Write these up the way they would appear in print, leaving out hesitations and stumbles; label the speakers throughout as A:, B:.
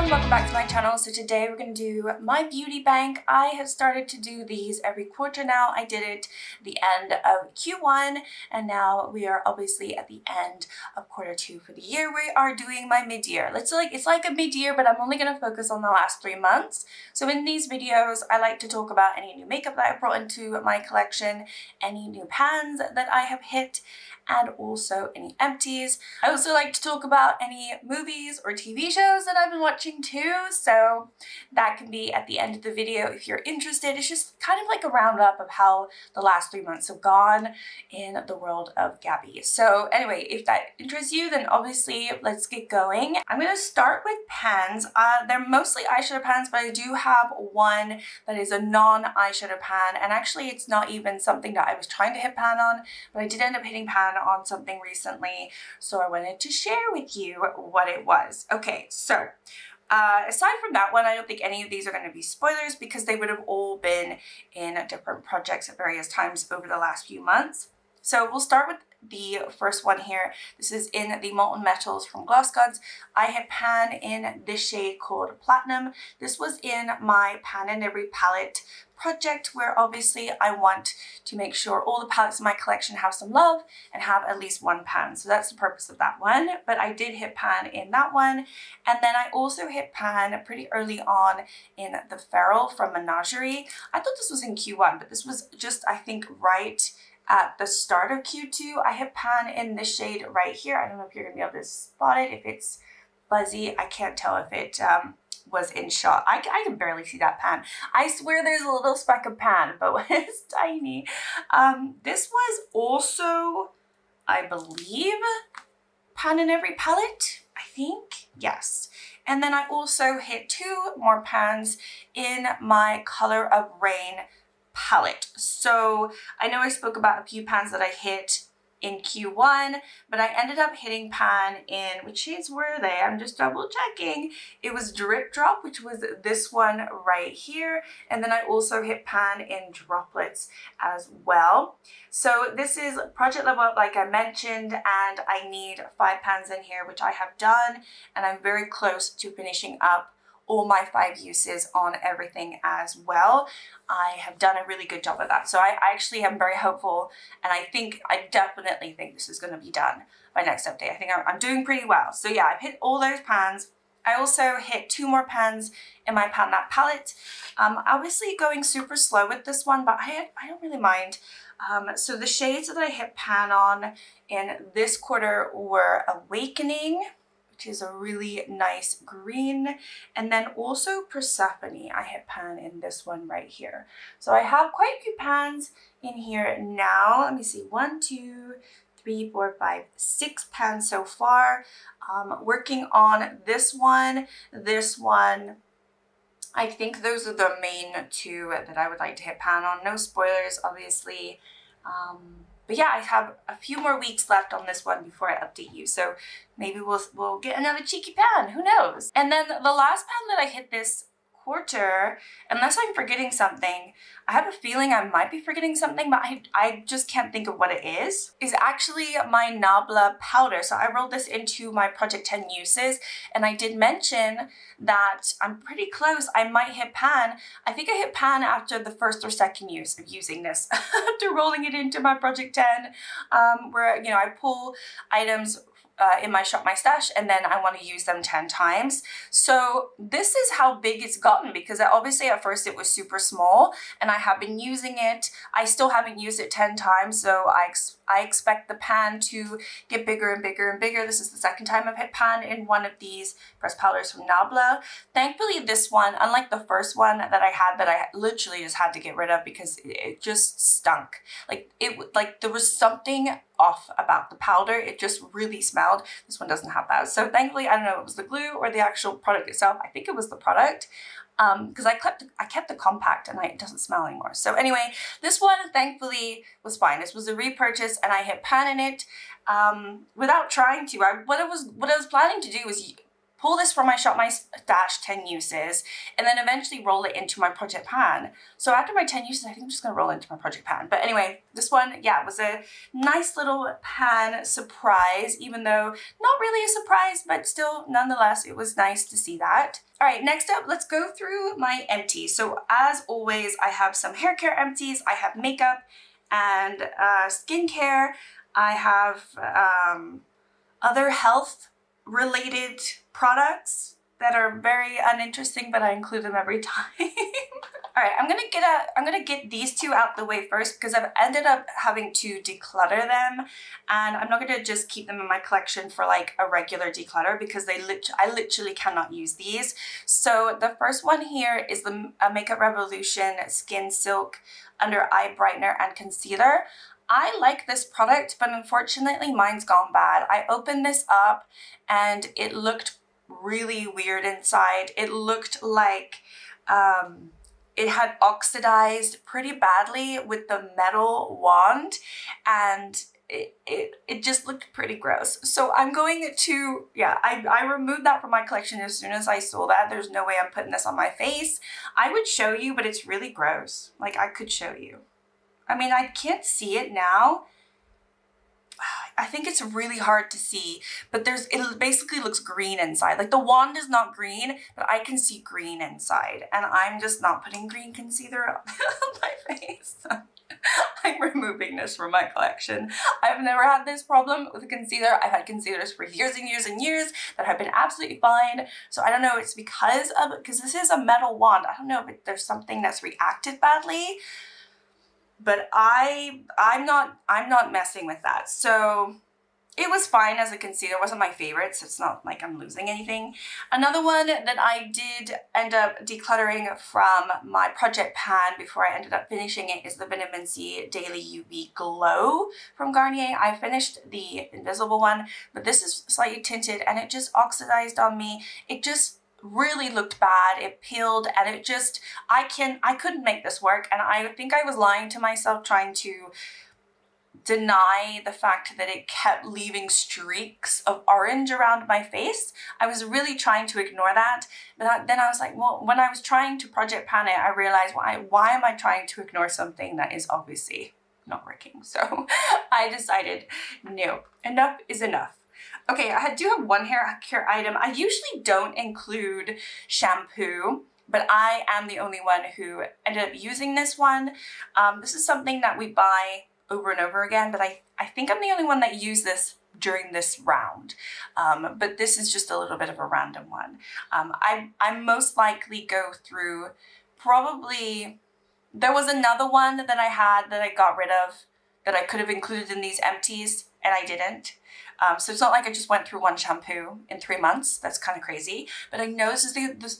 A: everyone, welcome back to my channel. So today we're going to do my beauty bank. I have started to do these every quarter now. I did it the end of Q1 and now we are obviously at the end of Q2 for the year. We are doing my mid-year. It's like a mid-year, but I'm only going to focus on the last 3 months. So in these videos, I like to talk about any new makeup that I brought into my collection, any new pans that I have hit, and also any empties. I also like to talk about any movies or TV shows that I've been watching too, so that can be at the end of the video if you're interested. It's just kind of like a roundup of how the last 3 months have gone in the world of Gabby. So anyway, if that interests you, then obviously let's get going. I'm going to start with pans. They're mostly eyeshadow pans, but I do have one that is a non-eyeshadow pan, and actually it's not even something that I was trying to hit pan on, but I did end up hitting pan on something recently, so I wanted to share with you what it was. Okay, so aside from that one, I don't think any of these are going to be spoilers because they would have all been in different projects at various times over the last few months. So we'll start with the first one here. This is in the Molten Metals from GlossGods. I had pan in this shade called Platinum. This was in my Pan in Every palette project where obviously I want to make sure all the palettes in my collection have some love and have at least one pan. So that's the purpose of that one. But I did hit pan in that one. And then I also hit pan pretty early on in the Feral from Menagerie. I thought this was in Q1, but this was just, I think, right at the start of Q2. I hit pan in this shade right here. I don't know if you're gonna be able to spot it. If it's fuzzy, I can't tell if it was in shot. I can barely see that pan. I swear there's a little speck of pan, but it's tiny. This was also, I believe, pan in every palette, I think. Yes. And then I also hit 2 more pans in my Color of Rain palette. So I know I spoke about a few pans that I hit in Q1, but I ended up hitting pan in, which shades were they? I'm just double checking. It was Drip Drop, which was this one right here. And then I also hit pan in Droplets as well. So this is Project Level Up, like I mentioned, and I need 5 pans in here, which I have done. And I'm very close to finishing up all my 5 uses on everything as well. I have done a really good job of that. So I actually am very hopeful, and I definitely think this is going to be done by next update. I think I'm doing pretty well. So yeah, I've hit all those pans. I also hit 2 more pans in my Pan That palette. Obviously going super slow with this one, but I don't really mind. So the shades that I hit pan on in this quarter were Awakening, which is a really nice green, and then also Persephone. I hit pan in this one right here. So I have quite a few pans in here now. Let me see, 1, 2, 3, 4, 5, 6 pans so far. Working on this one. I think those are the main 2 that I would like to hit pan on. No spoilers, obviously. But yeah, I have a few more weeks left on this one before I update you. So maybe we'll get another cheeky pan, who knows? And then the last pan that I hit this quarter, unless I'm forgetting something, I have a feeling I might be forgetting something, but I just can't think of what it is actually my Nabla powder. So I rolled this into my Project 10 uses, and I did mention that I'm pretty close. I might hit pan. I think I hit pan after the first or second use of using this, after rolling it into my Project 10, where, you know, I pull items in my Shop My Stash and then I want to use them 10 times. So this is how big it's gotten, because obviously at first it was super small and I have been using it. I still haven't used it 10 times, so I expect the pan to get bigger and bigger and bigger. This is the second time I've hit pan in one of these pressed powders from Nabla. Thankfully this one, unlike the first one that I had that I literally just had to get rid of because it just stunk. Like there was something off about the powder. It just really smelled. This one doesn't have that. So thankfully, I don't know if it was the glue or the actual product itself. I think it was the product, because I kept the compact and it doesn't smell anymore. So anyway, this one thankfully was fine. This was a repurchase and I hit pan in it without trying to. What I was planning to do was pull this from my Shop My Stash 10 uses, and then eventually roll it into my project pan. So after my 10 uses, I think I'm just gonna roll it into my project pan. But anyway, this one, yeah, was a nice little pan surprise, even though not really a surprise, but still, nonetheless, it was nice to see that. All right, next up, let's go through my empties. So as always, I have some hair care empties, I have makeup and skincare, I have other health related products that are very uninteresting, but I include them every time. All right, I'm gonna get these two out the way first because I've ended up having to declutter them, and I'm not gonna just keep them in my collection for like a regular declutter because I literally cannot use these. So the first one here is the Makeup Revolution Skin Silk Under Eye Brightener and Concealer. I like this product, but unfortunately mine's gone bad. I opened this up and it looked really weird inside. It looked like it had oxidized pretty badly with the metal wand, and it just looked pretty gross. So I'm going to, yeah, I removed that from my collection as soon as I saw that. There's no way I'm putting this on my face. I would show you, but it's really gross. Like, I could show you. I mean, I can't see it now. I think it's really hard to see, but it basically looks green inside. Like, the wand is not green, but I can see green inside, and I'm just not putting green concealer on my face. I'm removing this from my collection. I've never had this problem with a concealer. I've had concealers for years and years and years that have been absolutely fine. So I don't know, it's because this is a metal wand. I don't know if there's something that's reacted badly. But I'm not messing with that. So it was fine as a concealer. It wasn't my favorite, so it's not like I'm losing anything. Another one that I did end up decluttering from my project pan before I ended up finishing it is the Vitamin C Daily UV Glow from Garnier. I finished the invisible one, but this is slightly tinted and it just oxidized on me. It just really looked bad. It peeled and it just, I couldn't make this work, and I think I was lying to myself trying to deny the fact that it kept leaving streaks of orange around my face. I was really trying to ignore that, but then I was like, well, when I was trying to project pan it, I realized why am I trying to ignore something that is obviously not working? So I decided, no, enough is enough. Okay, I do have one hair care item. I usually don't include shampoo, but I am the only one who ended up using this one. This is something that we buy over and over again, but I think I'm the only one that used this during this round. But this is just a little bit of a random one. I most likely go through probably, there was another one that I had that I got rid of that I could have included in these empties, and I didn't. So it's not like I just went through one shampoo in 3 months. That's kind of crazy. But I know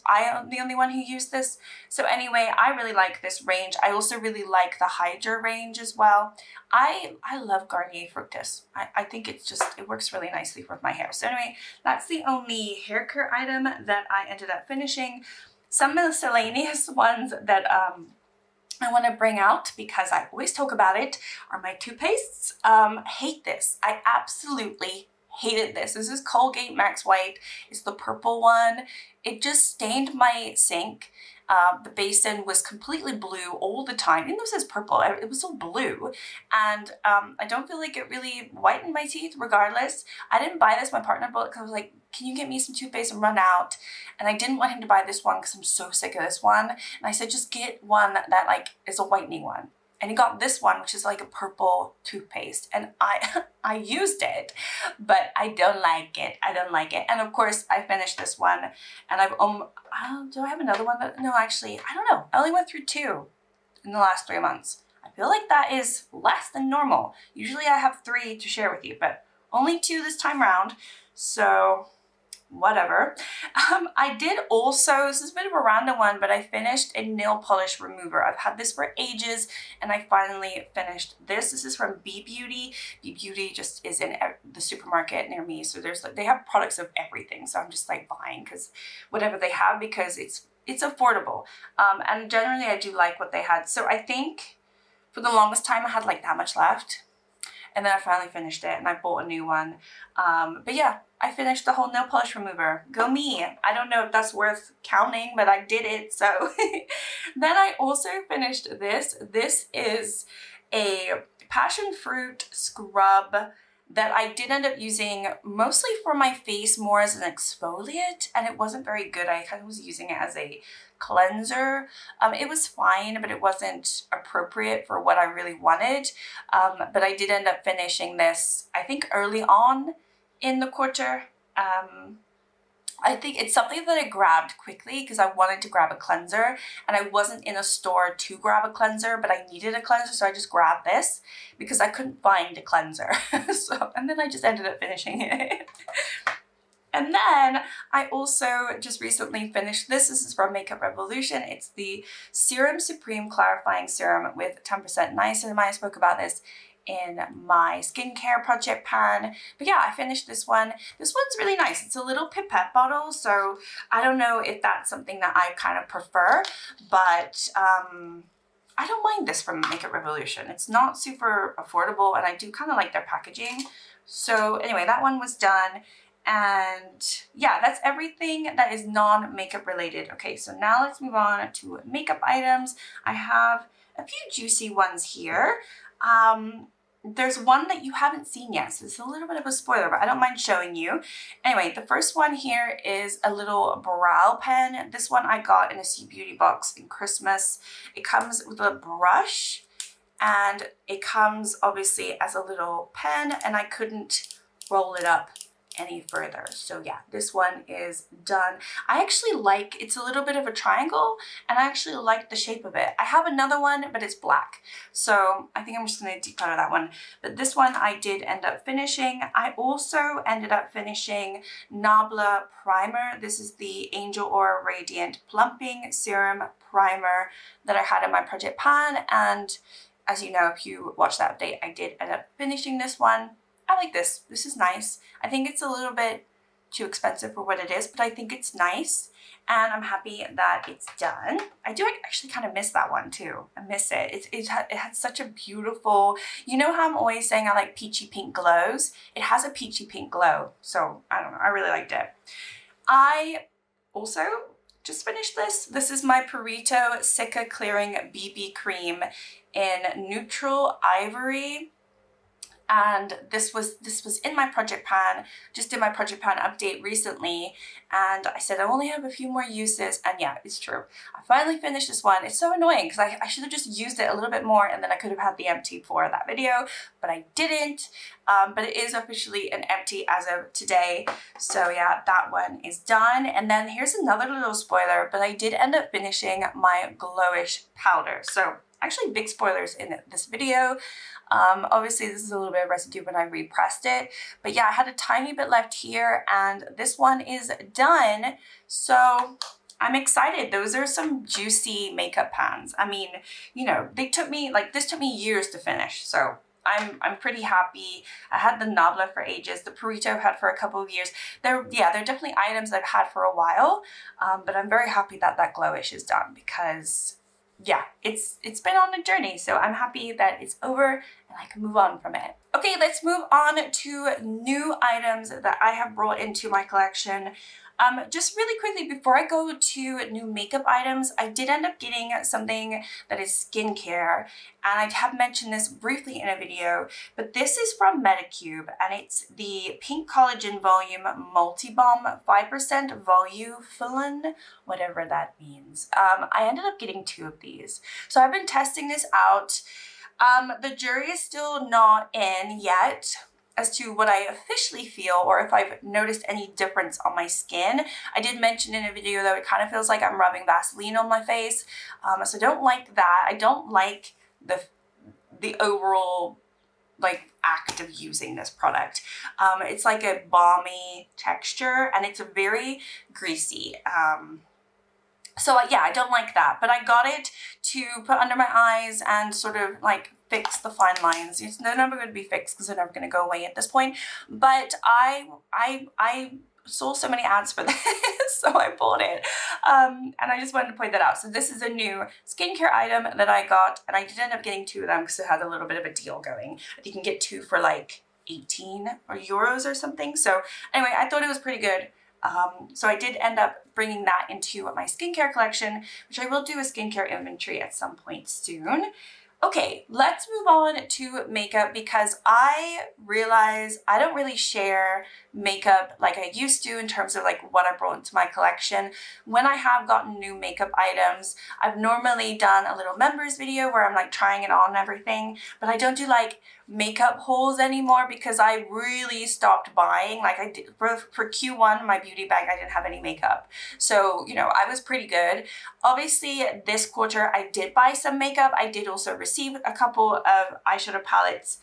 A: I am the only one who used this. So anyway, I really like this range. I also really like the Hydra range as well. I love Garnier Fructis. I think it works really nicely with my hair. So anyway, that's the only hair care item that I ended up finishing. Some miscellaneous ones that I want to bring out because I always talk about it are my toothpastes. Hate this. I absolutely hated this. This is Colgate Max White. It's the purple one. It just stained my sink. The basin was completely blue all the time. Even though it says purple, it was so blue. And I don't feel like it really whitened my teeth regardless. I didn't buy this. My partner bought it because I was like, can you get me some toothpaste and run out? And I didn't want him to buy this one because I'm so sick of this one. And I said, just get one that like is a whitening one. And he got this one, which is like a purple toothpaste. And I used it, but I don't like it. I don't like it. And of course, I finished this one. And I've, do I have another one? No, actually, I don't know. I only went through 2 in the last 3 months. I feel like that is less than normal. Usually I have 3 to share with you, but only 2 this time around. So whatever. I did also, this is a bit of a random one, but I finished a nail polish remover. I've had this for ages and I finally finished this. This is from B Beauty. B Beauty just is in the supermarket near me. So they have products of everything. So I'm just like buying because whatever they have, because it's affordable. And generally I do like what they had. So I think for the longest time I had like that much left. and then I finally finished it and I bought a new one. But yeah, I finished the whole nail polish remover. Go me. I don't know if that's worth counting, but I did it. So then I also finished this. This is a passion fruit scrub that I did end up using mostly for my face, more as an exfoliate, and it wasn't very good. I kind of was using it as a cleanser. It was fine, but it wasn't appropriate for what I really wanted. But I did end up finishing this, I think, early on in the quarter. I think it's something that I grabbed quickly because I wanted to grab a cleanser, and I wasn't in a store to grab a cleanser, but I needed a cleanser, so I just grabbed this because I couldn't find a cleanser. And then I just ended up finishing it. And then I also just recently finished this. This is from Makeup Revolution. It's the Serum Supreme Clarifying Serum with 10% niacinamide. I spoke about this in my skincare project pan. But yeah, I finished this one. This one's really nice. It's a little pipette bottle, so I don't know if that's something that I kind of prefer, but I don't mind this from Makeup Revolution. It's not super affordable, and I do kind of like their packaging. So anyway, that one was done. And yeah, that's everything that is non-makeup related. Okay, so now let's move on to makeup items. I have a few juicy ones here. There's one that you haven't seen yet, so it's a little bit of a spoiler, but I don't mind showing you. Anyway, the first one here is a little brow pen. This one I got in a C Beauty box in Christmas. It comes with a brush, and it comes obviously as a little pen, and I couldn't roll it up any further. So yeah, this one is done. I actually like, it's a little bit of a triangle, and I actually like the shape of it. I have another one, but it's black, so I think I'm just going to declutter that one. But this one I did end up finishing. I also ended up finishing Nabla Primer. This is the Angel Aura Radiant Plumping Serum Primer that I had in my project pan, and as you know, if you watch that update, I did end up finishing this one. I like this. This is nice. I think it's a little bit too expensive for what it is, but I think it's nice, and I'm happy that it's done. I do actually kind of miss that one too. I miss it. It had such a beautiful, you know how I'm always saying I like peachy pink glows? It has a peachy pink glow, so I don't know. I really liked it. I also just finished this. This is my Purito Cica Clearing BB Cream in Neutral Ivory. And this was in my project pan, just did my project pan update recently, and I said I only have a few more uses, and yeah, it's true. I finally finished this one. It's so annoying because I should have just used it a little bit more, and then I could have had the empty for that video, but I didn't. But it is officially an empty as of today. So yeah, that one is done. And then here's another little spoiler, but I did end up finishing my Glowish powder. So actually big spoilers in this video. Obviously this is a little bit of residue when I repressed it, but yeah, I had a tiny bit left here, and this one is done. So I'm excited. Those are some juicy makeup pans. I mean, you know, this took me years to finish. So I'm pretty happy. I had the Nabla for ages. The Purito I've had for a couple of years. They're definitely items I've had for a while, but I'm very happy that that Glowish is done because yeah, it's been on a journey, so I'm happy that it's over and I can move on from it. Okay, let's move on to new items that I have brought into my collection. Just really quickly, before I go to new makeup items, I did end up getting something that is skincare, and I have mentioned this briefly in a video, but this is from Medicube, and it's the Pink Collagen Volume Multi-Balm 5% Volufilant, whatever that means. I ended up getting 2 of these. So I've been testing this out. The jury is still not in yet as to what I officially feel or if I've noticed any difference on my skin. I did mention in a video though, it kind of feels like I'm rubbing Vaseline on my face. So I don't like that. I don't like the overall like act of using this product. It's like a balmy texture, and it's very greasy. So yeah, I don't like that, but I got it to put under my eyes and sort of like fix the fine lines. They're never going to be fixed because they're never going to go away at this point. But I saw so many ads for this, so I bought it. And I just wanted to point that out. So this is a new skincare item that I got, and I did end up getting 2 of them because it had a little bit of a deal going. I think you can get 2 for like 18 or euros or something. So anyway, I thought it was pretty good. So I did end up bringing that into my skincare collection, which I will do a skincare inventory at some point soon. Okay, let's move on to makeup because I realize I don't really share makeup like I used to in terms of like what I brought into my collection. When I have gotten new makeup items, I've normally done a little members video where I'm like trying it on and everything, but I don't do like makeup hauls anymore because I really stopped buying. Like I did for Q1, my beauty bag, I didn't have any makeup. So, you know, I was pretty good. Obviously this quarter I did buy some makeup. I did also receive a couple of eyeshadow palettes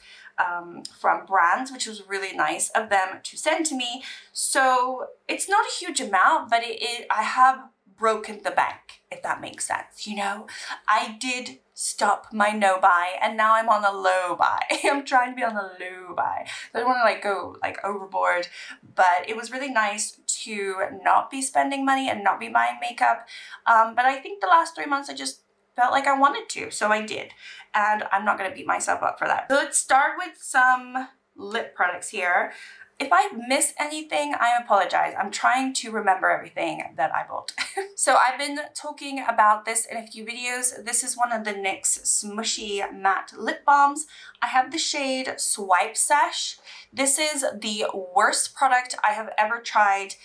A: from brands, which was really nice of them to send to me. So it's not a huge amount, but I have broken the bank, if that makes sense. You know, I did stop my no buy and now I'm on a low buy. I'm trying to be on a low buy. I don't want to like go like overboard, but it was really nice to not be spending money and not be buying makeup. But I think the last 3 months I just felt like I wanted to, so I did. And I'm not going to beat myself up for that. So let's start with some lip products here. If I miss anything, I apologize. I'm trying to remember everything that I bought. So I've been talking about this in a few videos. This is one of the NYX Smushy Matte Lip Balms. I have the shade Swipe Sesh. This is the worst product I have ever tried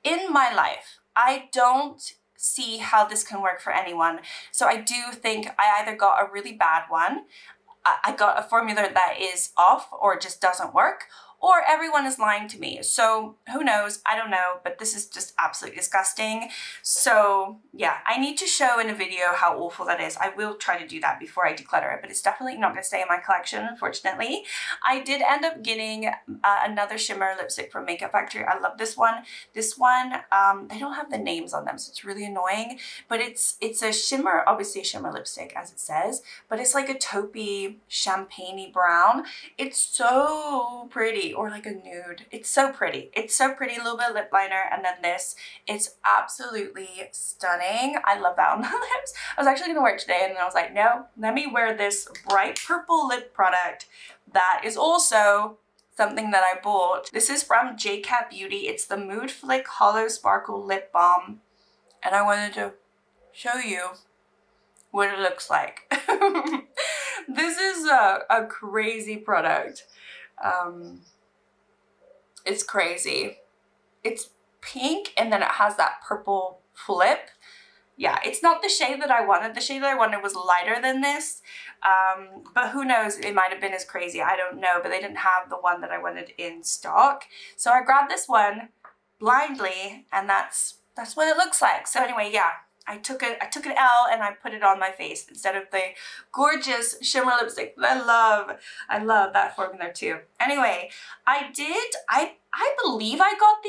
A: in my life. I don't see how this can work for anyone. So I do think I either got a really bad one, I got a formula that is off or just doesn't work, or everyone is lying to me. So who knows? I don't know, but this is just absolutely disgusting. So yeah, I need to show in a video how awful that is. I will try to do that before I declutter it, but it's definitely not gonna stay in my collection, unfortunately. I did end up getting another shimmer lipstick from Makeup Factory. I love this one. This one, they don't have the names on them, so it's really annoying, but it's a shimmer, obviously a shimmer lipstick as it says, but it's like a taupey, champagne-y brown. It's so pretty. Or like a nude. It's so pretty. It's so pretty. A little bit of lip liner, and then this. It's absolutely stunning. I love that on my lips. I was actually gonna wear it today, and then I was like, no, let me wear this bright purple lip product that is also something that I bought. This is from JCat Beauty. It's the Mood Flick Hollow Sparkle Lip Balm, and I wanted to show you what it looks like. This is a crazy product. It's crazy. It's pink and then it has that purple flip. Yeah, it's not the shade that I wanted. The shade that I wanted was lighter than this, but who knows, it might have been as crazy. I don't know, but they didn't have the one that I wanted in stock. So I grabbed this one blindly, and that's what it looks like. So anyway, yeah. I took an L and I put it on my face instead of the gorgeous shimmer lipstick that I love. I love that formula too. Anyway, I believe I got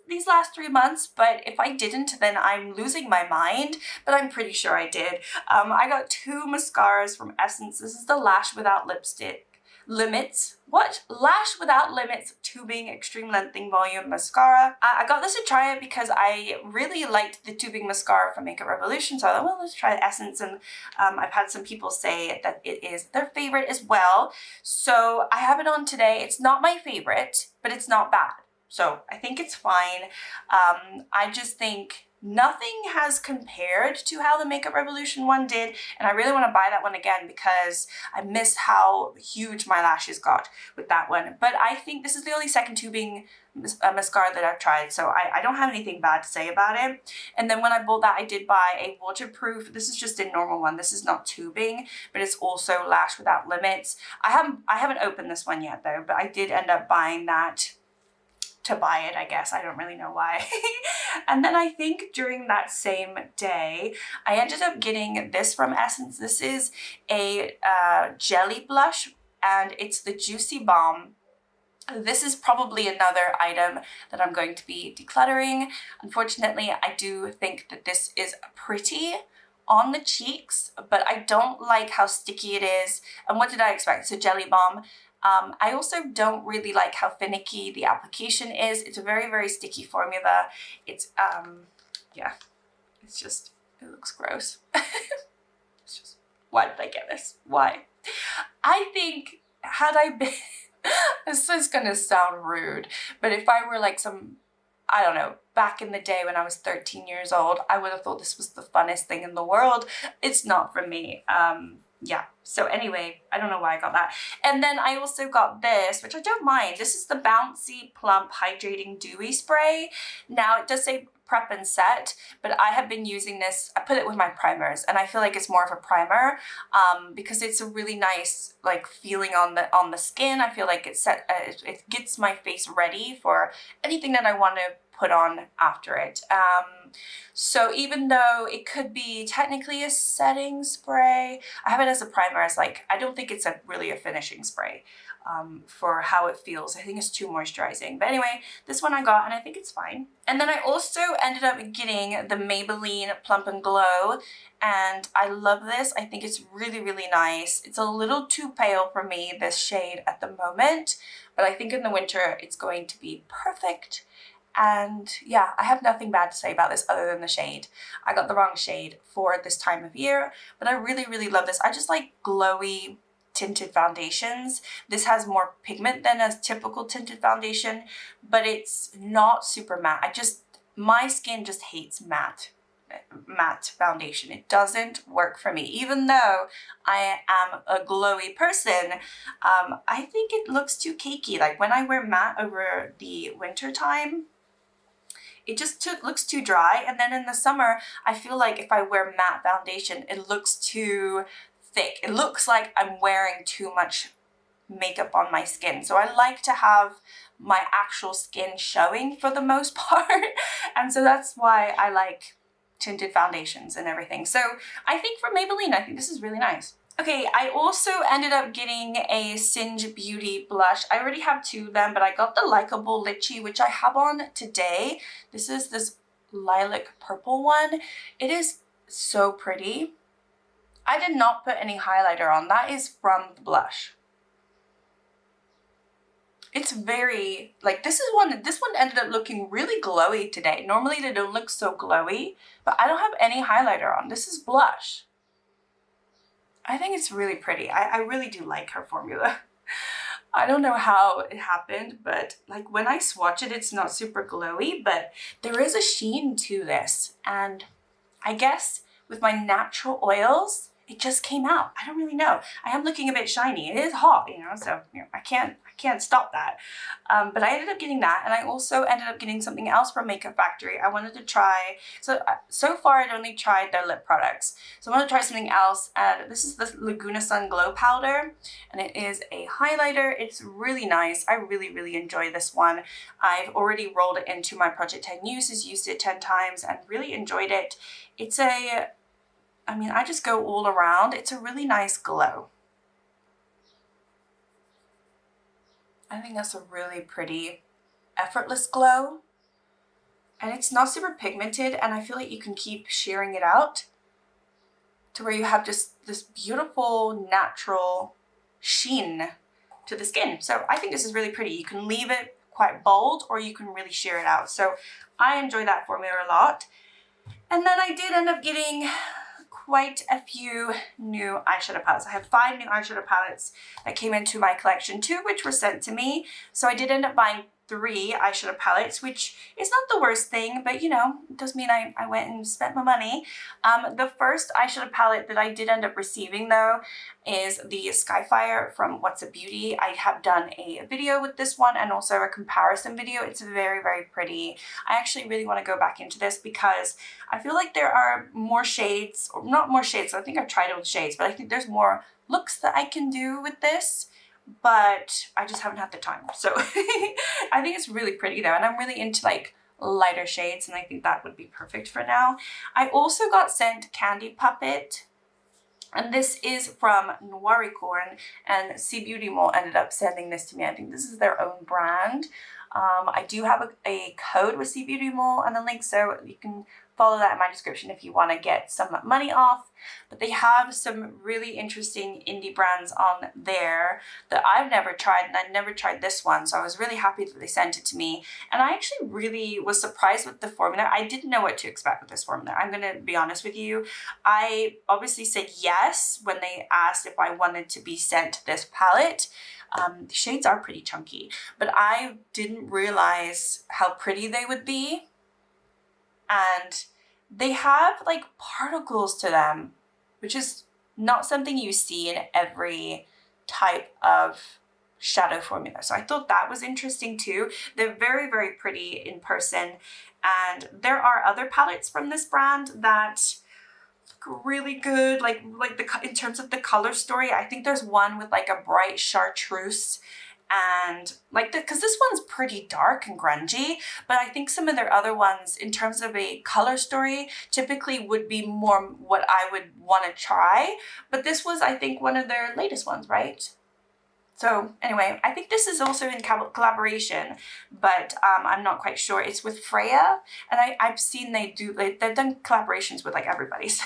A: these last 3 months, but if I didn't, then I'm losing my mind, but I'm pretty sure I did. I got 2 mascaras from Essence. This is the Lash Without Lipstick Limits. What? Lash Without Limits Tubing Extreme Lengthening Volume Mascara. I got this to try it because I really liked the tubing mascara from Makeup Revolution, so I thought, well, let's try Essence, and I've had some people say that it is their favorite as well. So I have it on today. It's not my favorite, but it's not bad. So I think it's fine. I just think nothing has compared to how the Makeup Revolution one did, and I really want to buy that one again because I miss how huge my lashes got with that one. But I think this is the only second tubing mascara that I've tried, so I don't have anything bad to say about it. And then when I bought that, I did buy a waterproof. This is just a normal one. This is not tubing, but it's also Lash Without Limits. I haven't opened this one yet though, but I did end up buying that to buy it, I guess. I don't really know why. And then I think during that same day, I ended up getting this from Essence. This is a jelly blush, and it's the Juicy Balm. This is probably another item that I'm going to be decluttering. Unfortunately, I do think that this is pretty on the cheeks, but I don't like how sticky it is. And what did I expect? It's a jelly balm. I also don't really like how finicky the application is. It's a very, very sticky formula. It's, yeah, it's just, it looks gross. It's just, why did I get this? Why? I think had I been, this is gonna sound rude, but if I were like some, I don't know, back in the day when I was 13 years old, I would have thought this was the funnest thing in the world. It's not for me. Yeah, so anyway, I don't know why I got that. And then I also got this, which I don't mind. This is the Bouncy Plump Hydrating Dewy Spray. Now, it does say prep and set, but I have been using this, I put it with my primers, and I feel like it's more of a primer because it's a really nice like feeling on the skin. I feel like it gets my face ready for anything that I want to put on after it. So even though it could be technically a setting spray, I have it as a primer. As like, I don't think it's really a finishing spray for how it feels. I think it's too moisturizing. But anyway, this one I got and I think it's fine. And then I also ended up getting the Maybelline Plump and Glow, and I love this. I think it's really, really nice. It's a little too pale for me, this shade at the moment, but I think in the winter it's going to be perfect. And yeah, I have nothing bad to say about this other than the shade. I got the wrong shade for this time of year, but I really, really love this. I just like glowy tinted foundations. This has more pigment than a typical tinted foundation, but it's not super matte. My skin just hates matte foundation. It doesn't work for me. Even though I am a glowy person, I think it looks too cakey. Like when I wear matte over the winter time, it just looks too dry. And then in the summer, I feel like if I wear matte foundation, it looks too thick. It looks like I'm wearing too much makeup on my skin. So I like to have my actual skin showing for the most part. And so that's why I like tinted foundations and everything. So I think for Maybelline, I think this is really nice. Okay, I also ended up getting a Singe Beauty blush. I already have two of them, but I got the Likeable Litchi, which I have on today. This is this lilac purple one. It is so pretty. I did not put any highlighter on. That is from the blush. It's very, like, this one ended up looking really glowy today. Normally they don't look so glowy, but I don't have any highlighter on. This is blush. I think it's really pretty. I really do like her formula. I don't know how it happened, but like when I swatch it, it's not super glowy, but there is a sheen to this. And I guess with my natural oils, it just came out. I don't really know. I am looking a bit shiny. It is hot, you know, so you know, I can't stop that. But I ended up getting that, and I also ended up getting something else from Makeup Factory. I wanted to try, so far I'd only tried their lip products. So I wanted to try something else, and this is the Laguna Sun Glow Powder, and it is a highlighter. It's really nice. I really, really enjoy this one. I've already rolled it into my Project 10 uses, used it 10 times, and really enjoyed it. It's I mean, I just go all around. It's a really nice glow. I think that's a really pretty, effortless glow. And it's not super pigmented, and I feel like you can keep shearing it out to where you have just this beautiful, natural sheen to the skin. So I think this is really pretty. You can leave it quite bold, or you can really shear it out. So I enjoy that formula a lot. And then I did end up getting quite a few new eyeshadow palettes. I have 5 new eyeshadow palettes that came into my collection, 2 which were sent to me. So I did end up buying 3 eyeshadow palettes, which is not the worst thing, but you know, it does mean I went and spent my money. The first eyeshadow palette that I did end up receiving though is the Skyfire from What's a Beauty. I have done a video with this one and also a comparison video. It's very, very pretty. I actually really want to go back into this because I feel like there are more shades, or not more shades, I think I've tried it with shades, but I think there's more looks that I can do with this, but I just haven't had the time. So I think it's really pretty though, and I'm really into like lighter shades, and I think that would be perfect for now. I also got sent Candy Puppet, and this is from Noiricorn, and C Beauty Mall ended up sending this to me. I think this is their own brand. I do have a code with C Beauty Mall and the link, so you can follow that in my description if you want to get some money off. But they have some really interesting indie brands on there that I've never tried, and I'd never tried this one, so I was really happy that they sent it to me. And I actually really was surprised with the formula. I didn't know what to expect with this formula. I'm going to be honest with you. I obviously said yes when they asked if I wanted to be sent this palette. The shades are pretty chunky, but I didn't realize how pretty they would be. And they have like particles to them, which is not something you see in every type of shadow formula. So I thought that was interesting too. They're very, very pretty in person. And there are other palettes from this brand that look really good, like in terms of the color story. I think there's one with like a bright chartreuse, and like because this one's pretty dark and grungy, but I think some of their other ones in terms of a color story typically would be more what I would want to try. But this was, I think, one of their latest ones, right? So anyway, I think this is also in collaboration, but I'm not quite sure. It's with Freya, and I've seen they've done collaborations with like everybody. So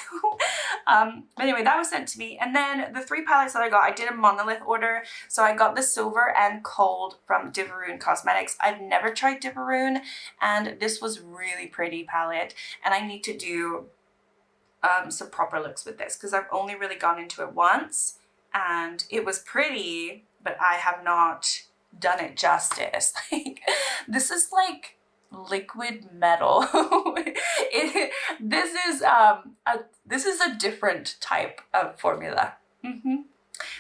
A: anyway, that was sent to me. And then the 3 palettes that I got, I did a monolith order. So I got the silver and cold from Divaroon Cosmetics. I've never tried Divaroon, and this was really pretty palette. And I need to do some proper looks with this because I've only really gone into it once, and it was pretty, but I have not done it justice. Like, this is like liquid metal. This is a different type of formula.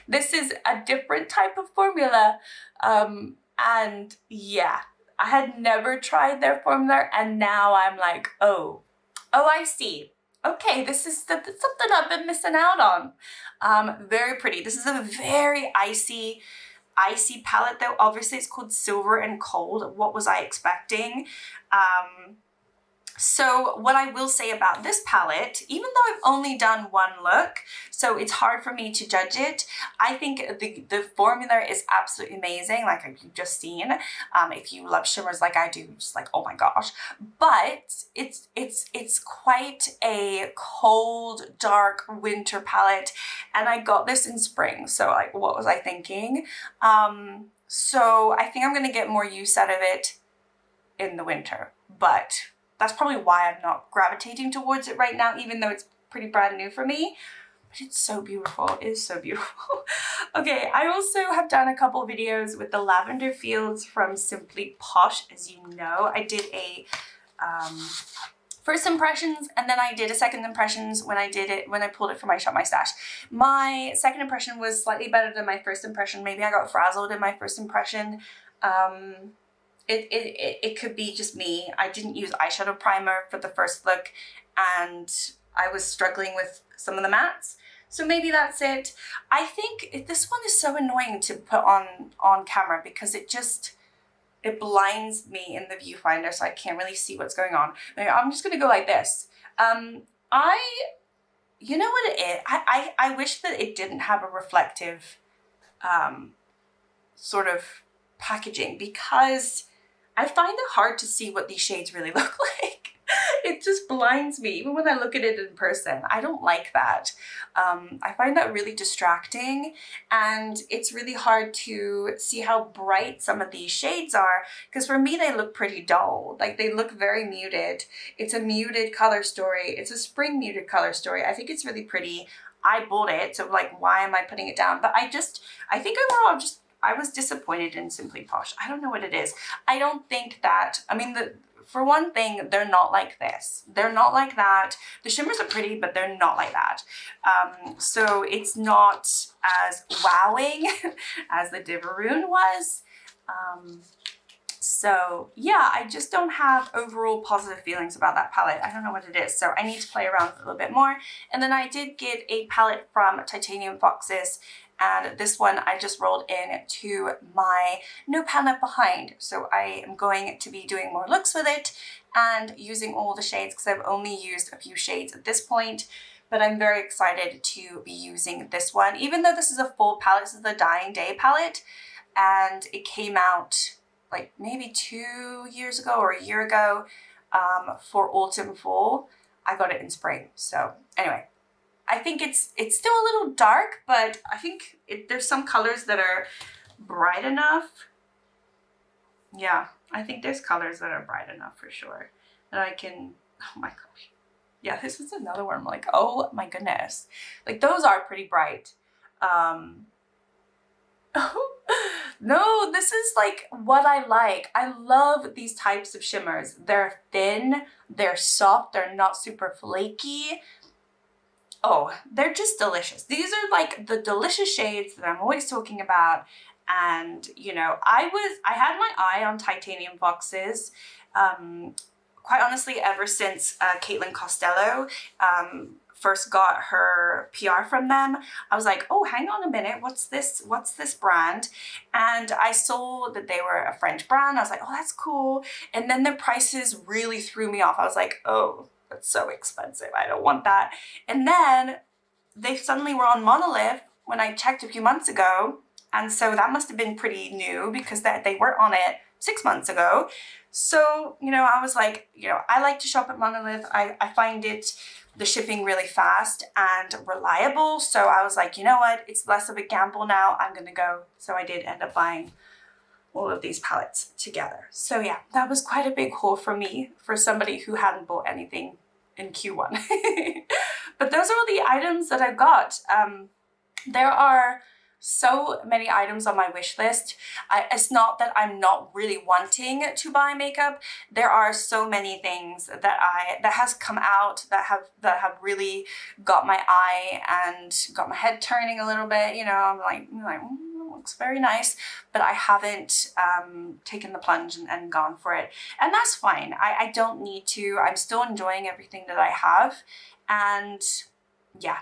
A: This is a different type of formula. And yeah, I had never tried their formula, and now I'm like, oh, I see. Okay, this is something I've been missing out on. Very pretty. This is a very icy palette though. Obviously it's called Silver and Cold. What was I expecting? So what I will say about this palette, even though I've only done one look, so it's hard for me to judge it, I think the formula is absolutely amazing, like you've just seen. If you love shimmers like I do, just like, oh my gosh. But it's quite a cold, dark winter palette, and I got this in spring, so like, what was I thinking? So I think I'm gonna get more use out of it in the winter, but that's probably why I'm not gravitating towards it right now, even though it's pretty brand new for me. But it's so beautiful. It is so beautiful. Okay, I also have done a couple videos with the lavender fields from Simply Posh. As you know, I did a first impressions, and then I did a second impressions when I pulled it from my Shop My Stash. My second impression was slightly better than my first impression. Maybe I got frazzled in my first impression. It could be just me. I didn't use eyeshadow primer for the first look, and I was struggling with some of the mattes. So maybe that's it. I think this one is so annoying to put on camera because it blinds me in the viewfinder, so I can't really see what's going on. Maybe I'm just gonna go like this. You know what it is? I wish that it didn't have a reflective sort of packaging, because I find it hard to see what these shades really look like. It just blinds me, even when I look at it in person. I don't like that. I find that really distracting, and it's really hard to see how bright some of these shades are, because for me they look pretty dull. Like, they look very muted. It's a muted color story. It's a spring muted color story. I think it's really pretty. I bought it, so like, why am I putting it down? But I think overall I was disappointed in Simply Posh. I don't know what it is. I don't think that, I mean, for one thing, they're not like this. They're not like that. The shimmers are pretty, but they're not like that. So it's not as wowing as the Divaroon was. So yeah, I just don't have overall positive feelings about that palette. I don't know what it is, so I need to play around with it a little bit more. And then I did get a palette from Titanium Foxes, and this one I just rolled in to my No Pan Left Behind. So I am going to be doing more looks with it and using all the shades, because I've only used a few shades at this point. But I'm very excited to be using this one, even though this is a full palette. This is the Dying Day palette, and it came out like maybe 2 years ago or a year ago for autumn fall. I got it in spring. So anyway, I think it's still a little dark, but I think there's some colors that are bright enough. Yeah, I think there's colors that are bright enough for sure that I can, oh my gosh. Yeah, this is another one. I'm like, oh my goodness. Like those are pretty bright. No, this is like what I like. I love these types of shimmers. They're thin, they're soft, they're not super flaky. Oh, they're just delicious. These are like the delicious shades that I'm always talking about. And you know, I had my eye on titanium foxes, quite honestly, ever since Caitlin Costello first got her PR from them. I was like, oh, hang on a minute, what's this brand? And I saw that they were a French brand. I was like, oh, that's cool. And then their prices really threw me off. I was like, oh, that's so expensive, I don't want that. And then they suddenly were on Monolith when I checked a few months ago. And so that must have been pretty new because they weren't on it 6 months ago. So, you know, I was like, you know, I like to shop at Monolith. I find the shipping really fast and reliable. So I was like, you know what, it's less of a gamble now, I'm gonna go. So I did end up buying all of these palettes together. So yeah, that was quite a big haul for me, for somebody who hadn't bought anything in Q1. But those are all the items that I got. There are so many items on my wish list. It's not that I'm not really wanting to buy makeup. There are so many things that has come out that have really got my eye and got my head turning a little bit. You know, I'm like looks very nice, but I haven't taken the plunge and gone for it. And that's fine. I don't need to. I'm still enjoying everything that I have. And yeah,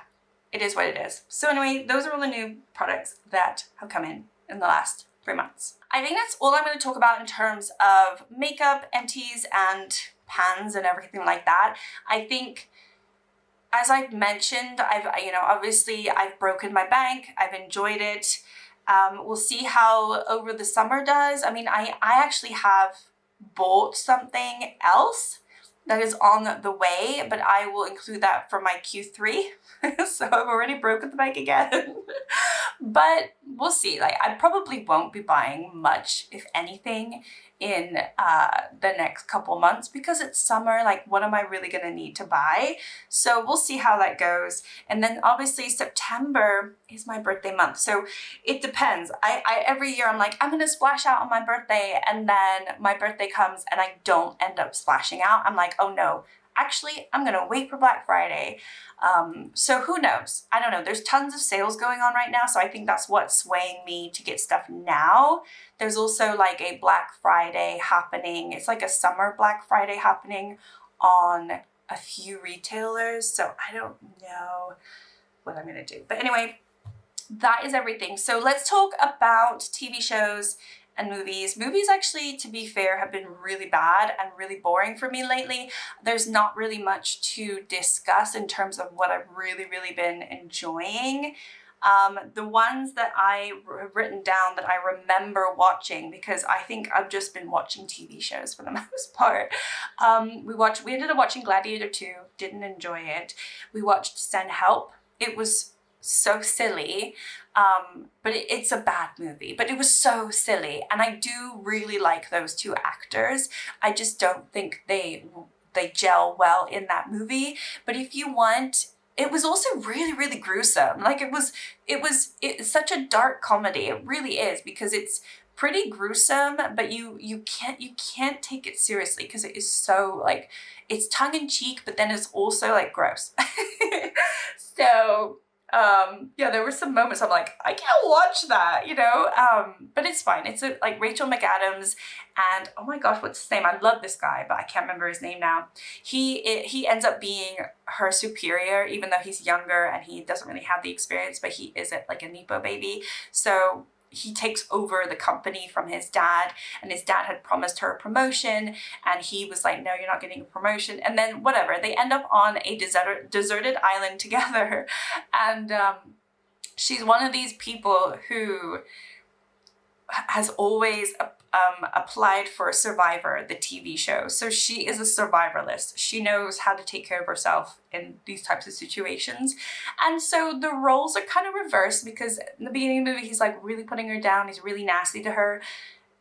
A: it is what it is. So anyway, those are all the new products that have come in the last 3 months. I think that's all I'm going to talk about in terms of makeup, empties, and pans and everything like that. I think, as I've mentioned, obviously I've broken my bank. I've enjoyed it. We'll see how over the summer does. I mean, I actually have bought something else that is on the way, but I will include that for my Q3. So I've already broken the bank again. But we'll see. Like, I probably won't be buying much, if anything, in the next couple months because it's summer. Like, what am I really gonna need to buy? So we'll see how that goes. And then obviously September is my birthday month, so it depends. I every year I'm like, I'm gonna splash out on my birthday, and then my birthday comes and I don't end up splashing out. I'm like, oh no, actually I'm gonna wait for Black Friday. So who knows? I don't know. There's tons of sales going on right now, so I think that's what's swaying me to get stuff now. There's also like a Black Friday happening. It's like a summer Black Friday happening on a few retailers, so I don't know what I'm gonna do. But anyway, that is everything. So let's talk about TV shows and movies. Movies, actually, to be fair, have been really bad and really boring for me lately. There's not really much to discuss in terms of what I've really been enjoying. The ones that I have written down that I remember watching, because I think I've just been watching TV shows for the most part. We ended up watching Gladiator 2, didn't enjoy it. We watched Send Help. It was so silly, but it's a bad movie, but it was so silly, and I do really like those two actors. I just don't think they gel well in that movie. But if you want, it was also really gruesome. Like it's such a dark comedy. It really is, because it's pretty gruesome, but you can't take it seriously because it is so, like, it's tongue-in-cheek, but then it's also like gross. So yeah, there were some moments I'm like, I can't watch that, you know, but it's fine. It's like Rachel McAdams and, oh my gosh, what's his name? I love this guy, but I can't remember his name now. He ends up being her superior, even though he's younger and he doesn't really have the experience, but he isn't like a Nepo baby. So he takes over the company from his dad, and his dad had promised her a promotion, and he was like, no, you're not getting a promotion. And then whatever, they end up on a deserted island together. And she's one of these people who, has always applied for Survivor, the TV show. So she is a survivalist. She knows how to take care of herself in these types of situations. And so the roles are kind of reversed, because in the beginning of the movie, he's like really putting her down. He's really nasty to her.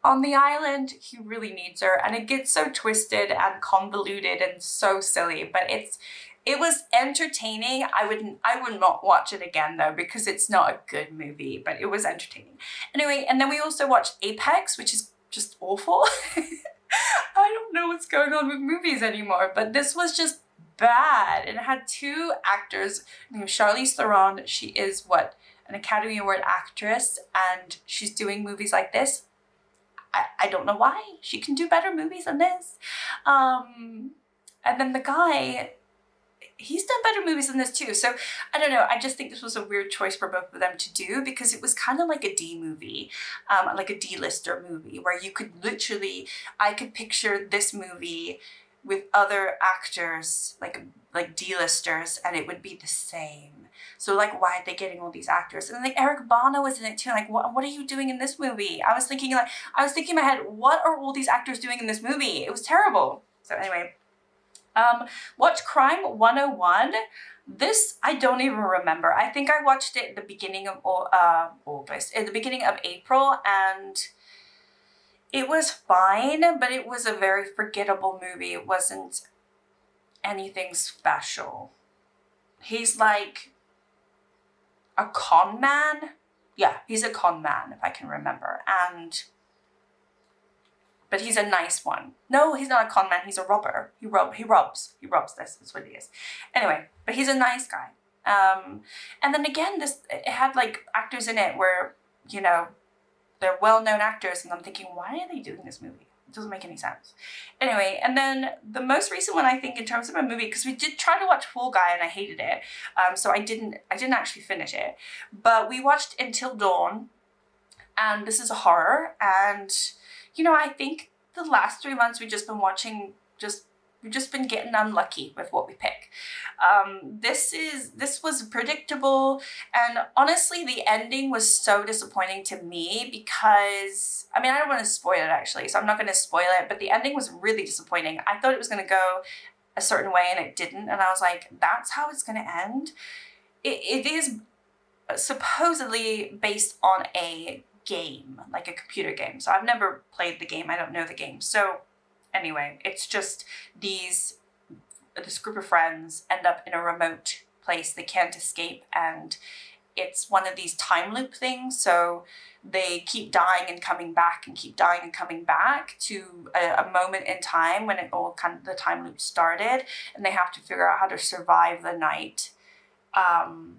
A: On the island, he really needs her, and it gets so twisted and convoluted and so silly, but it was entertaining. I would not watch it again though, because it's not a good movie, but it was entertaining. Anyway, and then we also watched Apex, which is just awful. I don't know what's going on with movies anymore, but this was just bad. It had two actors named Charlize Theron. She is an Academy Award actress, and she's doing movies like this. I don't know why. She can do better movies than this. And then the guy, he's done better movies than this too. So I don't know. I just think this was a weird choice for both of them to do, because it was kind of like a D movie, like a D-lister movie, where you could literally, I could picture this movie with other actors, like D-listers, and it would be the same. So like, why are they getting all these actors? And then like Eric Bana was in it too. Like, what are you doing in this movie? I was thinking in my head, what are all these actors doing in this movie? It was terrible. So anyway, watch Crime 101. This, I don't even remember. I think I watched it at the beginning of August, at the beginning of April, and it was fine, but it was a very forgettable movie. It wasn't anything special. He's like a con man. Yeah, he's a con man, if I can remember. But he's a nice one. No, he's not a con man. He's a robber. He robs. That's what he is. Anyway, but he's a nice guy. And then again, it had like actors in it where, you know, they're well-known actors, and I'm thinking, why are they doing this movie? It doesn't make any sense. Anyway, and then the most recent one, I think, in terms of a movie, because we did try to watch Fall Guy and I hated it, so I didn't actually finish it. But we watched Until Dawn, and this is a horror, and you know, I think the last 3 months we've just been watching, we've just been getting unlucky with what we pick. This was predictable, and honestly, the ending was so disappointing to me, because, I mean, I don't want to spoil it actually, so I'm not going to spoil it, but the ending was really disappointing. I thought it was going to go a certain way, and it didn't, and I was like, that's how it's going to end? It is supposedly based on a game, like a computer game, so I've never played the game, I don't know the game, so anyway, it's just this group of friends end up in a remote place they can't escape, and it's one of these time loop things, so they keep dying and coming back and keep dying and coming back to a moment in time when it all kind of, the time loop started, and they have to figure out how to survive the night. And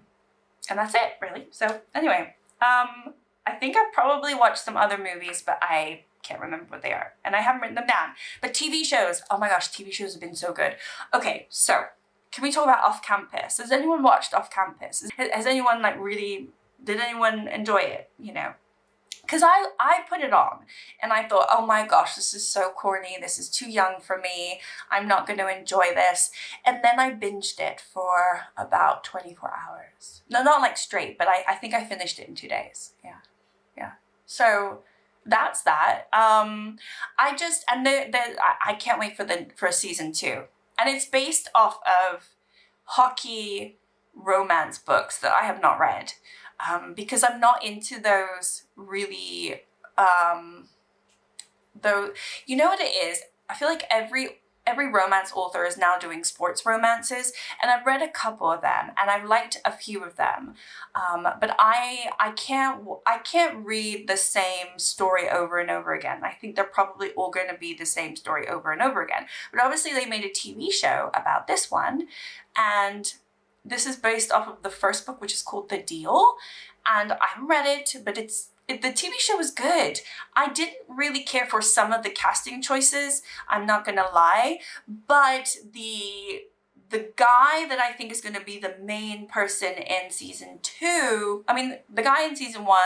A: that's it, really. So anyway, I think I've probably watched some other movies, but I can't remember what they are, and I haven't written them down. But TV shows, oh my gosh, TV shows have been so good. Okay, so can we talk about Off Campus? Has anyone watched Off Campus? Has anyone did anyone enjoy it, you know? Because I put it on, and I thought, oh my gosh, this is so corny, this is too young for me, I'm not going to enjoy this. And then I binged it for about 24 hours. No, not like straight, but I think I finished it in 2 days. Yeah. So that's that. I can't wait for a season 2. And it's based off of hockey romance books that I have not read. Because I'm not into those really, you know what it is? I feel like every romance author is now doing sports romances, and I've read a couple of them, and I've liked a few of them, but I can't read the same story over and over again. I think they're probably all going to be the same story over and over again, but obviously they made a TV show about this one, and this is based off of the first book, which is called The Deal, and I haven't read it, but the TV show was good. I didn't really care for some of the casting choices, I'm not gonna lie, but the guy that I think is gonna be the main person in season 2, I mean, the guy in season 1,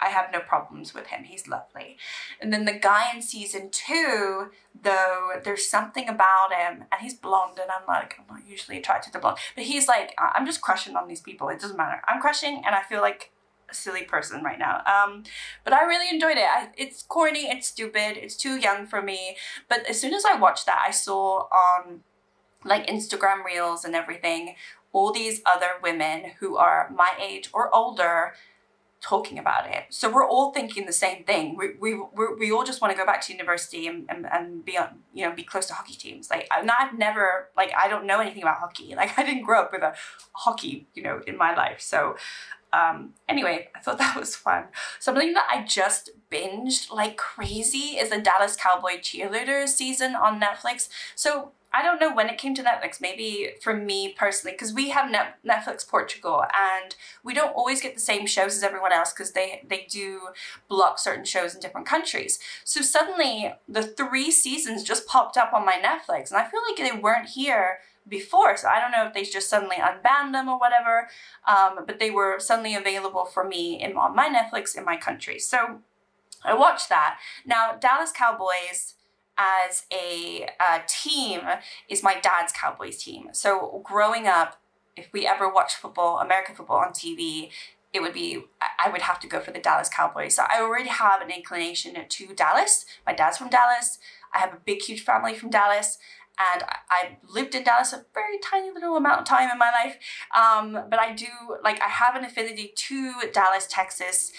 A: I have no problems with him, he's lovely. And then the guy in season 2, though, there's something about him, and he's blonde, and I'm not usually attracted to blonde, but he's like, I'm just crushing on these people, it doesn't matter. I'm crushing, and I feel like a silly person right now. But I really enjoyed it. It's corny, it's stupid, it's too young for me. But as soon as I watched that, I saw on like Instagram reels and everything, all these other women who are my age or older talking about it. So we're all thinking the same thing. We all just want to go back to university and be on, you know, be close to hockey teams. Like, I've never, like, I don't know anything about hockey. Like, I didn't grow up with a hockey, you know, in my life. So anyway, I thought that was fun. Something that I just binged like crazy is the Dallas Cowboy Cheerleaders season on Netflix. So I don't know when it came to Netflix, maybe for me personally, because we have Netflix Portugal, and we don't always get the same shows as everyone else because they do block certain shows in different countries. So suddenly the 3 seasons just popped up on my Netflix, and I feel like they weren't here before, so I don't know if they just suddenly unbanned them or whatever, but they were suddenly available for me on my Netflix in my country. So I watched that. Now, Dallas Cowboys as a team is my dad's Cowboys team. So growing up, if we ever watched football, American football on TV, it would be, I would have to go for the Dallas Cowboys. So I already have an inclination to Dallas. My dad's from Dallas. I have a big, huge family from Dallas. And I lived in Dallas a very tiny little amount of time in my life. But I do, like, I have an affinity to Dallas, Texas,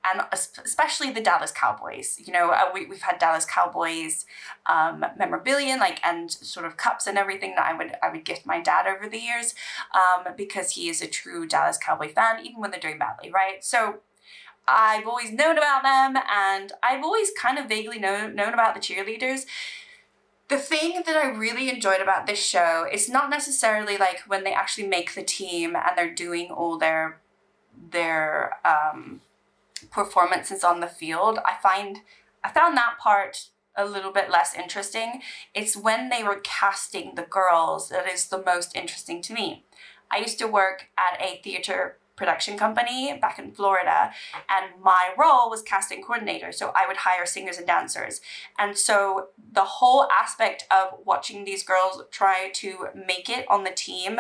A: and especially the Dallas Cowboys. You know, we've had Dallas Cowboys memorabilia, like, and sort of cups and everything that I would gift my dad over the years, because he is a true Dallas Cowboy fan, even when they're doing badly, right? So I've always known about them, and I've always kind of vaguely known about the cheerleaders. The thing that I really enjoyed about this show is not necessarily like when they actually make the team and they're doing all their performances on the field. I found that part a little bit less interesting. It's when they were casting the girls that is the most interesting to me. I used to work at a theater production company back in Florida, and my role was casting coordinator. So I would hire singers and dancers. And so the whole aspect of watching these girls try to make it on the team,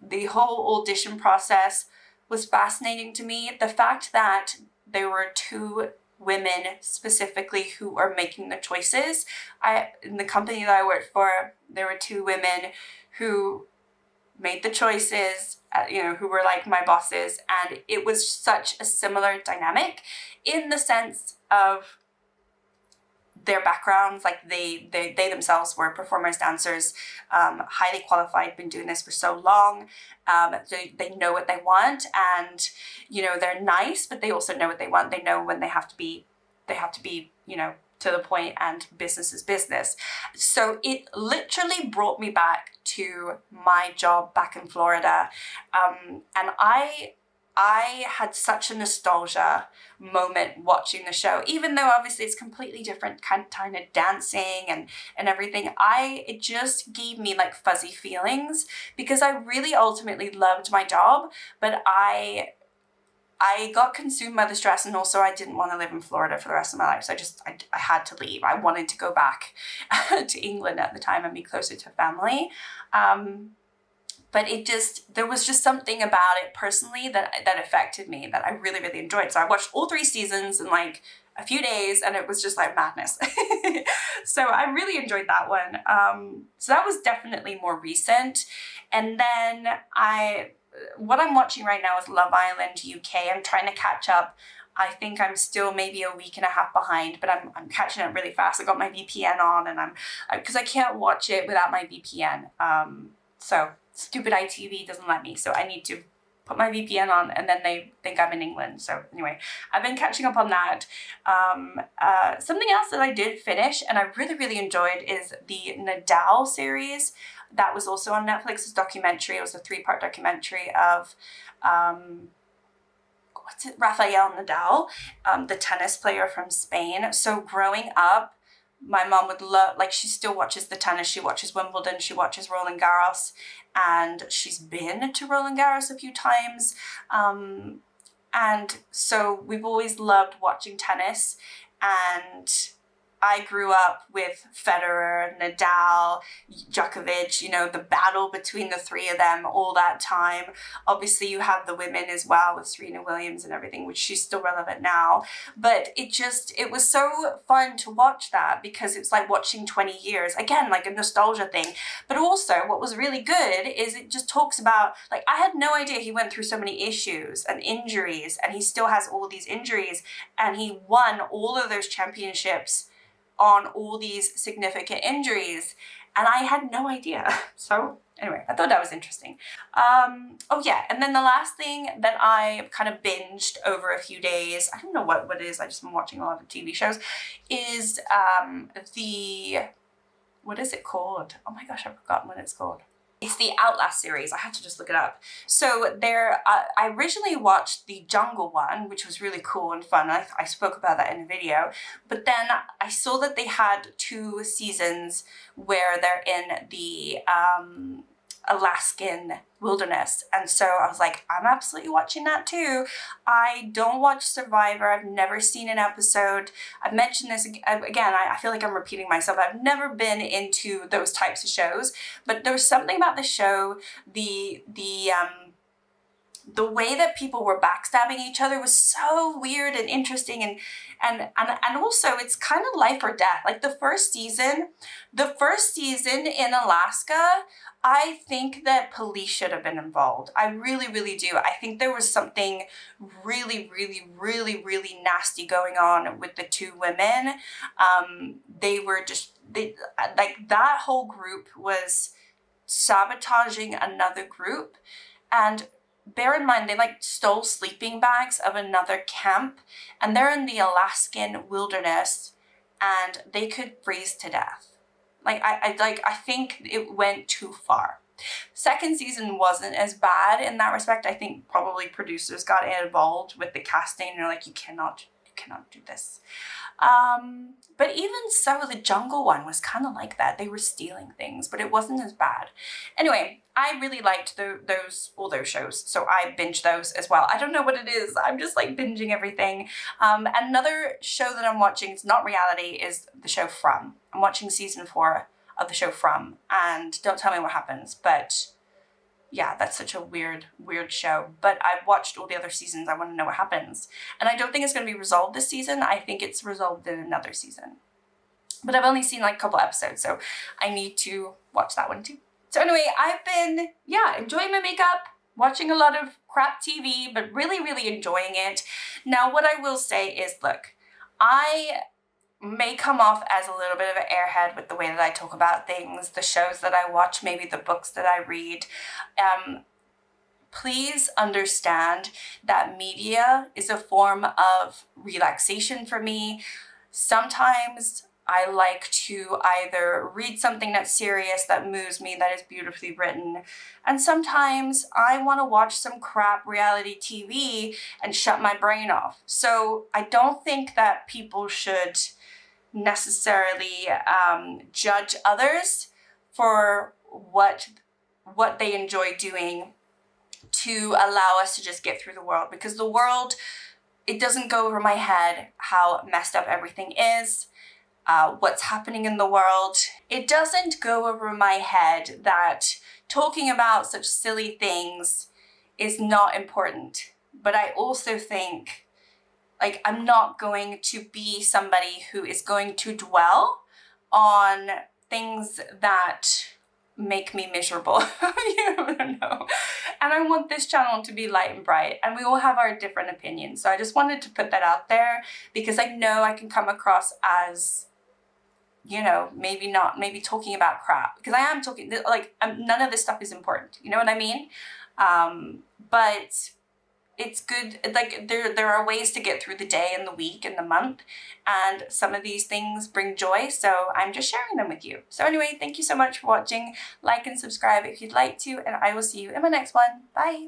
A: the whole audition process was fascinating to me. The fact that there were 2 women specifically who are making the choices. In the company that I worked for, there were 2 women who made the choices, you know, who were like my bosses, and it was such a similar dynamic in the sense of their backgrounds. Like they themselves were performers, dancers, highly qualified, been doing this for so long. They know what they want, and, you know, they're nice, but they also know what they want. They know when they have to be, you know, to the point, and business is business. So it literally brought me back to my job back in Florida. And I had such a nostalgia moment watching the show, even though obviously it's completely different kind of dancing and everything. It just gave me like fuzzy feelings because I really ultimately loved my job, but I got consumed by the stress, and also I didn't want to live in Florida for the rest of my life. So I had to leave. I wanted to go back to England at the time and be closer to family. But there was just something about it personally that affected me that I really, really enjoyed. So I watched all 3 seasons in like a few days, and it was just like madness. So I really enjoyed that one. So that was definitely more recent. And then what I'm watching right now is Love Island UK. I'm trying to catch up. I think I'm still maybe a week and a half behind, but I'm catching up really fast. I got my VPN on, and because I can't watch it without my VPN. So stupid ITV doesn't let me, so I need to put my VPN on, and then they think I'm in England. So anyway, I've been catching up on that. Something else that I did finish and I really, really enjoyed is the Nadal series. That was also on Netflix. It's a documentary. It was a 3-part documentary of Rafael Nadal, the tennis player from Spain. So growing up, my mom would love, like, she still watches the tennis. She watches Wimbledon, she watches Roland Garros, and she's been to Roland Garros a few times. And so we've always loved watching tennis, and I grew up with Federer, Nadal, Djokovic, you know, the battle between the three of them all that time. Obviously, you have the women as well with Serena Williams and everything, which she's still relevant now. But it was so fun to watch that because it's like watching 20 years. Again, like a nostalgia thing. But also, what was really good is it just talks about, like, I had no idea he went through so many issues and injuries, and he still has all these injuries, and he won all of those championships on all these significant injuries, and I had no idea. So anyway, I thought that was interesting. Oh yeah, and then the last thing that I kind of binged over a few days, I don't know what it is, I've just been watching a lot of TV shows, is what is it called? Oh my gosh, I've forgotten what it's called. It's the Outlast series. I had to just look it up. So I originally watched the Jungle one, which was really cool and fun. I spoke about that in a video. But then I saw that they had 2 seasons where they're in the Alaskan wilderness. And so I was like, I'm absolutely watching that too. I don't watch Survivor. I've never seen an episode. I've mentioned this again. I feel like I'm repeating myself. I've never been into those types of shows, but there was something about the show, the way that people were backstabbing each other was so weird and interesting, and also it's kind of life or death. Like the first season in Alaska, I think that police should have been involved. I really, really do. I think there was something really, really, really, really nasty going on with the 2 women. Like that whole group was sabotaging another group, and bear in mind, they like stole sleeping bags of another camp, and they're in the Alaskan wilderness, and they could freeze to death. Like I think it went too far. Second season wasn't as bad in that respect. I think probably producers got involved with the casting and they're like, you cannot do this. But even so, the Jungle one was kind of like that. They were stealing things, but it wasn't as bad. Anyway, I really liked all those shows, so I binged those as well. I don't know what it is. I'm just like binging everything. Another show that I'm watching, it's not reality, is the show From. I'm watching season 4 of the show From, and don't tell me what happens, but yeah, that's such a weird show. But I've watched all the other seasons. I want to know what happens. And I don't think it's going to be resolved this season. I think it's resolved in another season. But I've only seen like a couple episodes, so I need to watch that one too. So anyway, I've been, enjoying my makeup, watching a lot of crap TV, but really, really enjoying it. Now, what I will say is, look, I may come off as a little bit of an airhead with the way that I talk about things, the shows that I watch, maybe the books that I read. Please understand that media is a form of relaxation for me. Sometimes I like to either read something that's serious, that moves me, that is beautifully written, and sometimes I want to watch some crap reality TV and shut my brain off. So I don't think that people should necessarily judge others for what they enjoy doing to allow us to just get through the world, because the world, it doesn't go over my head how messed up everything is, what's happening in the world. It doesn't go over my head that talking about such silly things is not important. But I also think, like, I'm not going to be somebody who is going to dwell on things that make me miserable. You don't know. And I want this channel to be light and bright, and we all have our different opinions. So I just wanted to put that out there, because I know I can come across as, you know, maybe talking about crap, because I am talking, like, none of this stuff is important. You know what I mean? But it's good, like, there are ways to get through the day and the week and the month, and some of these things bring joy, so I'm just sharing them with you. So anyway, thank you so much for watching. Like and subscribe if you'd like to, and I will see you in my next one. Bye!